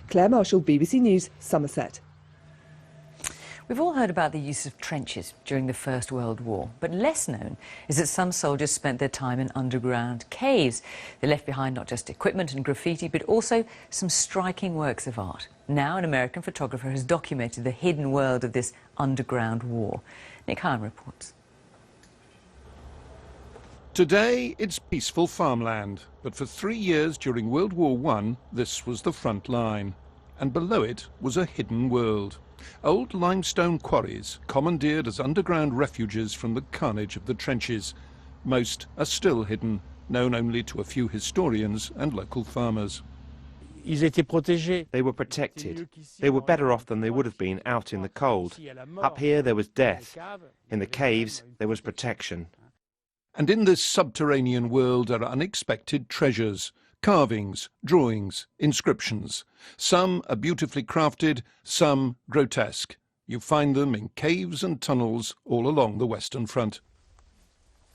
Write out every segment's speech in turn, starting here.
Claire Marshall, BBC News, Somerset. We've all heard about the use of trenches during the First World War, but less known is that some soldiers spent their time in underground caves. They left behind not just equipment and graffiti, but also some striking works of art. Now an American photographer has documented the hidden world of this underground war. Nick Hyam reports. Today, it's peaceful farmland, but for 3 years during World War I, this was the front line. And below it was a hidden world. Old limestone quarries, commandeered as underground refuges from the carnage of the trenches. Most are still hidden, known only to a few historians and local farmers. They were protected. They were better off than they would have been out in the cold. Up here there was death. In the caves there was protection. And in this subterranean world are unexpected treasures. Carvings, drawings, inscriptions. Some are beautifully crafted, some grotesque. You find them in caves and tunnels all along the Western Front.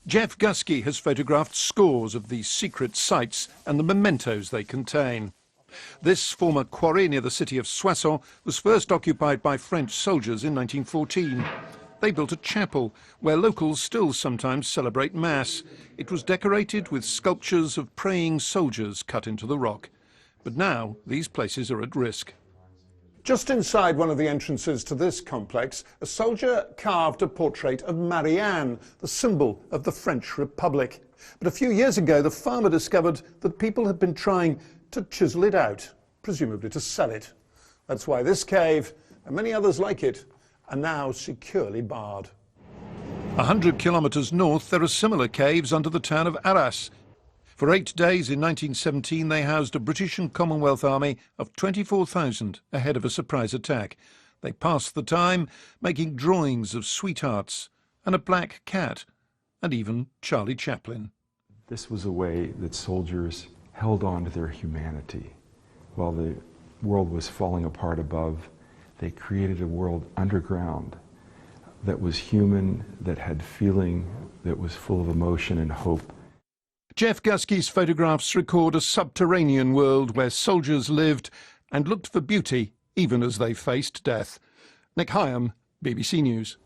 Jeff Gusky has photographed scores of these secret sites and the mementos they contain. This former quarry near the city of Soissons was first occupied by French soldiers in 1914. They built a chapel where locals still sometimes celebrate Mass. It was decorated with sculptures of praying soldiers cut into the rock. But now these places are at risk. Just inside one of the entrances to this complex, a soldier carved a portrait of Marianne, the symbol of the French Republic. But a few years ago, the farmer discovered that people had been trying to chisel it out, presumably to sell it. That's why this cave, and many others like it, are now securely barred. 100 kilometres north, there are similar caves under the town of Arras. For 8 days in 1917, they housed a British and Commonwealth army of 24,000 ahead of a surprise attack. They passed the time making drawings of sweethearts and a black cat and even Charlie Chaplin. This was a way that soldiers held on to their humanity. While the world was falling apart above, they created a world underground that was human, that had feeling, that was full of emotion and hope. Jeff Gusky's photographs record a subterranean world where soldiers lived and looked for beauty even as they faced death. Nick Hyam, BBC News.